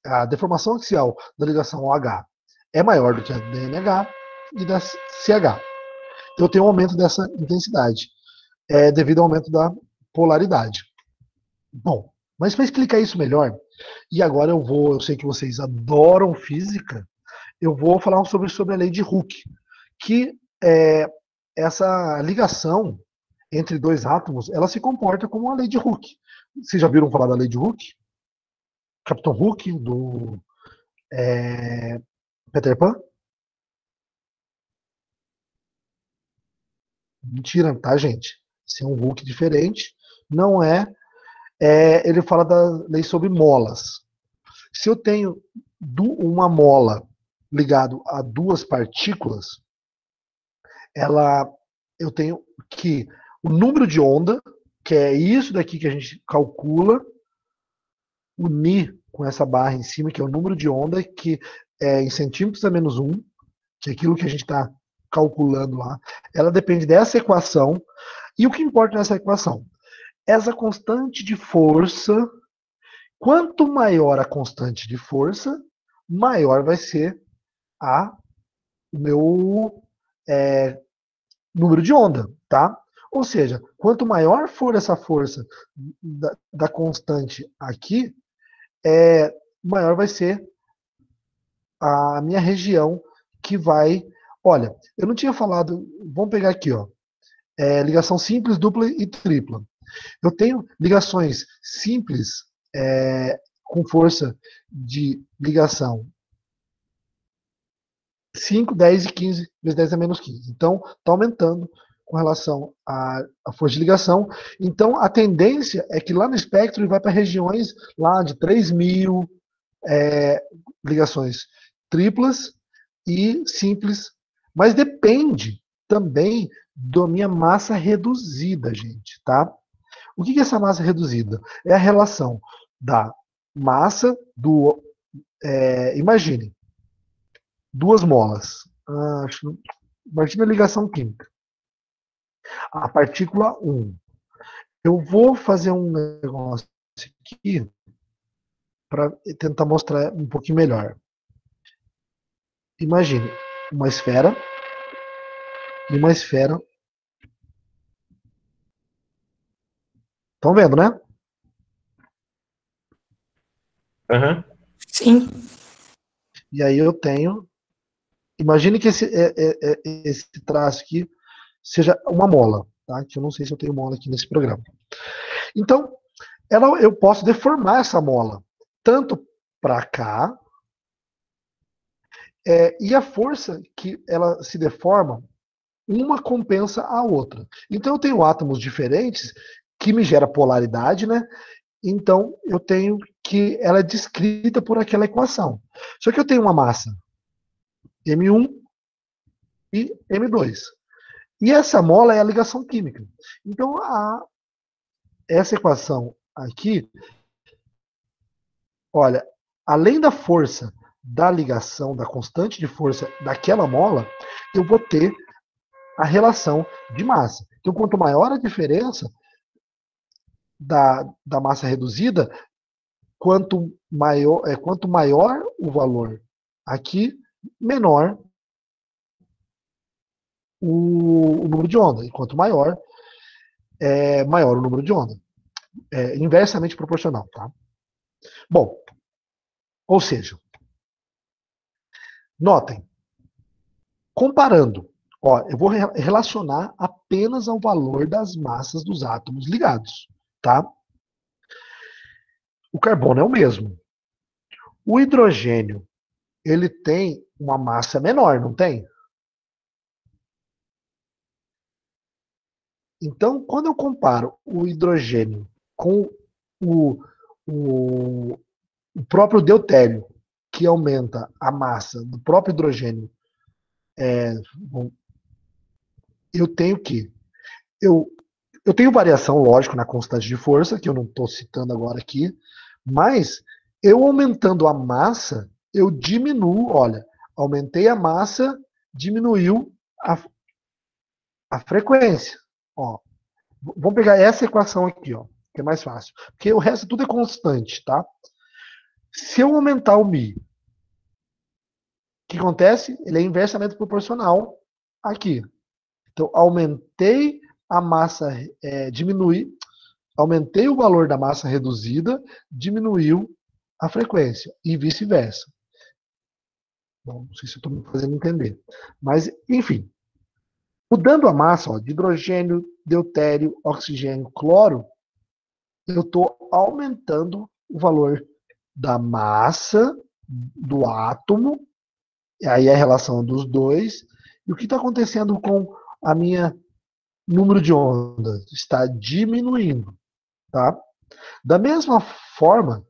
a deformação axial da ligação OH é maior do que a da NH e da CH. Então, eu tenho um aumento dessa intensidade, devido ao aumento da polaridade. Bom, mas para explicar isso melhor, e agora eu sei que vocês adoram física, eu vou falar sobre a lei de Hooke, que essa ligação entre dois átomos, ela se comporta como uma lei de Hooke. Vocês já viram falar da lei de Hooke? Capitão Hooke, do Peter Pan? Mentira, tá, gente? Esse é um Hooke diferente. Não é. Ele fala da lei sobre molas. Se eu tenho uma mola ligado a duas partículas, eu tenho que o número de onda, que é isso daqui que a gente calcula, unir com essa barra em cima, que é o número de onda, que é em centímetros a menos 1, que é aquilo que a gente está calculando lá. Ela depende dessa equação. E o que importa nessa equação? Essa constante de força, quanto maior a constante de força, maior vai ser o meu número de onda, tá? Ou seja, quanto maior for essa força da constante aqui, maior vai ser a minha região que vai... Olha, eu não tinha falado... Vamos pegar aqui, ó. Ligação simples, dupla e tripla. Eu tenho ligações simples com força de ligação 5, 10 e 15 vezes 10 a menos 15. Então, está aumentando com relação à força de ligação. Então, a tendência é que lá no espectro ele vai para regiões lá de 3.000 ligações triplas e simples. Mas depende também da minha massa reduzida, gente, tá? O que é essa massa reduzida? É a relação da massa do... imagine, 2 molas. Imagina a ligação química. A partícula 1. Eu vou fazer um negócio aqui para tentar mostrar um pouquinho melhor. Imagine uma esfera e uma esfera. Estão vendo, né? Aham. Sim. E aí eu tenho... Imagine que esse traço aqui seja uma mola, tá? Que eu não sei se eu tenho mola aqui nesse programa. Então, eu posso deformar essa mola tanto para cá, e a força que ela se deforma, uma compensa a outra. Então eu tenho átomos diferentes que me gera polaridade, né? Então eu tenho que ela é descrita por aquela equação. Só que eu tenho uma massa M1 e M2. E essa mola é a ligação química. Então, essa equação aqui, olha, além da força da ligação, da constante de força daquela mola, eu vou ter a relação de massa. Então, quanto maior a diferença da massa reduzida, quanto maior o valor aqui, menor o número de onda. E quanto maior o número de onda. É inversamente proporcional, tá? Bom, ou seja, notem, comparando, ó, eu vou relacionar apenas ao valor das massas dos átomos ligados, tá? O carbono é o mesmo. O hidrogênio, ele tem uma massa menor, não tem? Então, quando eu comparo o hidrogênio com o próprio deutério, que aumenta a massa do próprio hidrogênio, eu tenho que... Eu tenho variação, lógico, na constante de força, que eu não estou citando agora aqui, mas eu aumentando a massa, eu diminuo, olha, aumentei a massa, diminuiu a frequência. Ó, vamos pegar essa equação aqui, ó, que é mais fácil. Porque o resto tudo é constante, tá? Se eu aumentar o μ, o que acontece? Ele é inversamente proporcional aqui. Então, aumentei a massa, aumentei o valor da massa reduzida, diminuiu a frequência, e vice-versa. Não sei se eu estou me fazendo entender. Mas, enfim, mudando a massa, ó, de hidrogênio, deutério, oxigênio, cloro, eu estou aumentando o valor da massa do átomo, e aí é a relação dos dois. E o que está acontecendo com a minha número de ondas? Está diminuindo, tá? Da mesma forma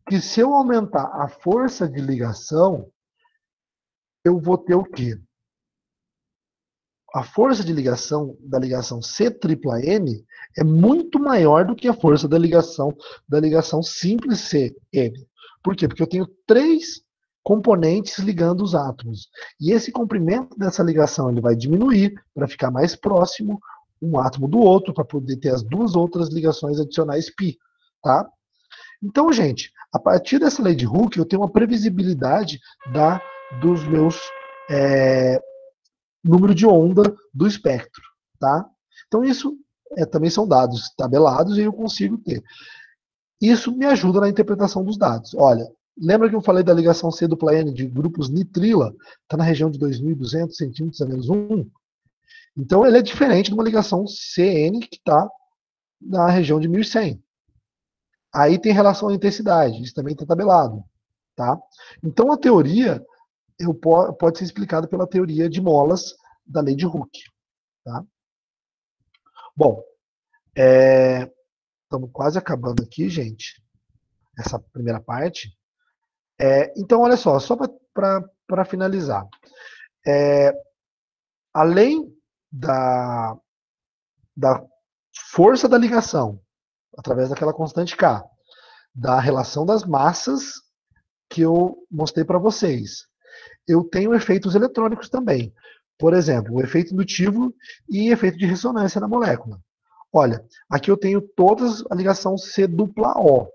que se eu aumentar a força de ligação, eu vou ter o quê? A força de ligação da ligação C-tripla-N é muito maior do que a força da ligação simples C-N. Por quê? Porque eu tenho 3 componentes ligando os átomos. E esse comprimento dessa ligação ele vai diminuir para ficar mais próximo um átomo do outro, para poder ter as 2 outras ligações adicionais π. Tá? Então, gente, a partir dessa lei de Hooke, eu tenho uma previsibilidade dos meus número de onda do espectro, tá? Então isso também são dados tabelados e eu consigo ter. Isso me ajuda na interpretação dos dados. Olha, lembra que eu falei da ligação C dupla N de grupos nitrila? Está na região de 2.200 centímetros a menos 1. Então ele é diferente de uma ligação CN que está na região de 1.100. Aí tem relação à intensidade, isso também está tabelado, tá? Então a teoria pode ser explicado pela teoria de molas da lei de Hooke. Tá? Bom, estamos quase acabando aqui, gente, essa primeira parte. Então, olha só para finalizar. Além da força da ligação, através daquela constante K, da relação das massas que eu mostrei para vocês, eu tenho efeitos eletrônicos também. Por exemplo, o efeito indutivo e efeito de ressonância na molécula. Olha, aqui eu tenho todas a ligação C dupla O.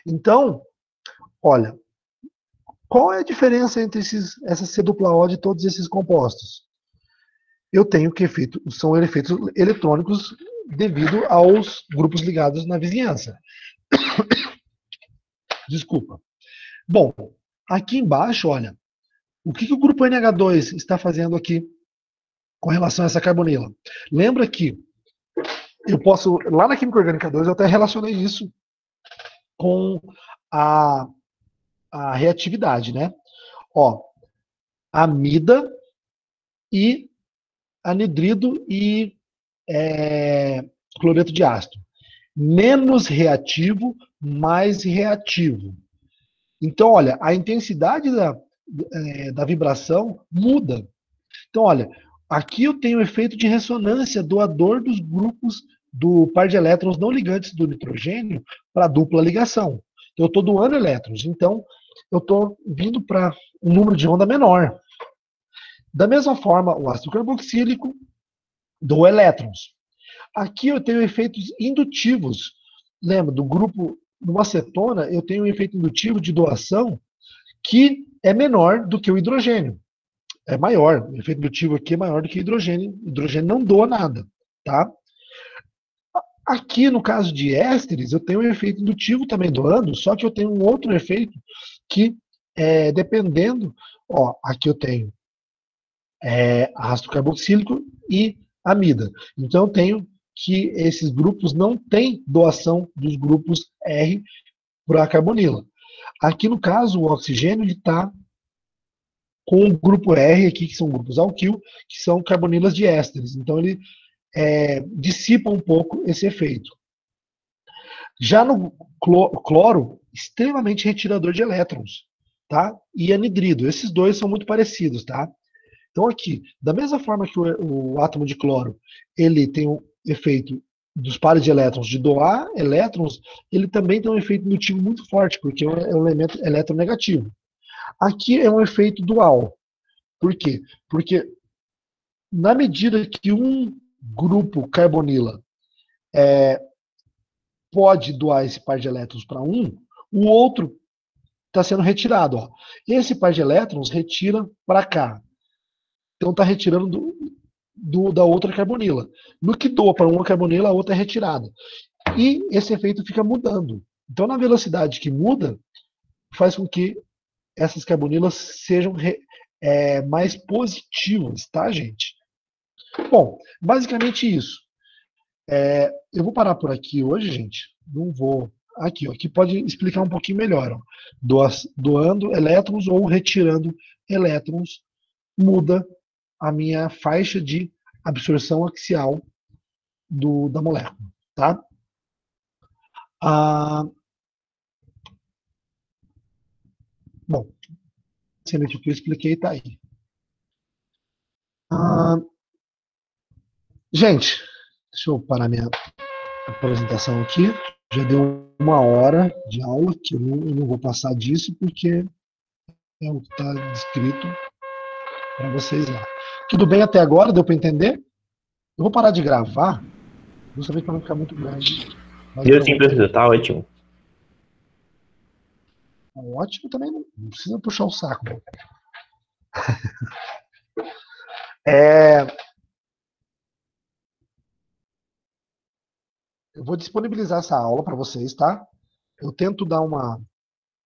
Então, olha, qual é a diferença entre essa C dupla O de todos esses compostos? Eu tenho que são efeitos eletrônicos devido aos grupos ligados na vizinhança. Desculpa. Bom, aqui embaixo, olha, o que o grupo NH2 está fazendo aqui com relação a essa carbonila? Lembra que eu posso, lá na Química Orgânica 2, eu até relacionei isso com a reatividade, né? Ó, amida e anidrido e cloreto de ácido. menos reativo, mais reativo. Então, olha, a intensidade da vibração muda. Então, olha, aqui eu tenho o efeito de ressonância doador dos grupos do par de elétrons não ligantes do nitrogênio para dupla ligação. Eu estou doando elétrons, então eu estou vindo para um número de onda menor. Da mesma forma, o ácido carboxílico doa elétrons. Aqui eu tenho efeitos indutivos. Lembra, do grupo do acetona, eu tenho um efeito indutivo de doação que é menor do que o hidrogênio. É maior. O efeito indutivo aqui é maior do que o hidrogênio. O hidrogênio não doa nada, tá? Aqui, no caso de ésteres, eu tenho um efeito indutivo também doando, só que eu tenho um outro efeito que, dependendo... Ó, aqui eu tenho ácido carboxílico e amida. Então, eu tenho que esses grupos não têm doação dos grupos R para a carbonila. Aqui, no caso, o oxigênio está com o grupo R aqui, que são grupos alquil, que são carbonilas de ésteres. Então, ele dissipa um pouco esse efeito. Já no cloro, extremamente retirador de elétrons, tá? E anidrido. Esses dois são muito parecidos, tá? Então, aqui, da mesma forma que o átomo de cloro, ele tem um efeito dos pares de elétrons de doar elétrons, ele também tem um efeito indutivo muito forte, porque é um elemento eletronegativo. Aqui é um efeito dual. Por quê? Porque na medida que um grupo carbonila pode doar esse par de elétrons para um, o outro está sendo retirado. Ó. Esse par de elétrons retira para cá. Então está retirando da outra carbonila. No que doa para uma carbonila, a outra é retirada. E esse efeito fica mudando. Então, na velocidade que muda, faz com que essas carbonilas sejam mais positivas, tá, gente? Bom, basicamente isso. Eu vou parar por aqui hoje, gente. Não vou... Aqui, ó, aqui pode explicar um pouquinho melhor. Ó. Doando elétrons ou retirando elétrons muda a minha faixa de absorção axial da molécula, tá? Bom, sendo que eu expliquei, tá aí. Gente, deixa eu parar minha apresentação aqui. Já deu 1 hora de aula, que eu não vou passar disso, porque é o que está descrito para vocês lá. Tudo bem até agora? Deu para entender? Eu vou parar de gravar, justamente para não ficar muito grande. Deu sim, professor, tá ótimo. Ótimo também, não precisa puxar o saco. Eu vou disponibilizar essa aula para vocês, tá? Eu tento dar uma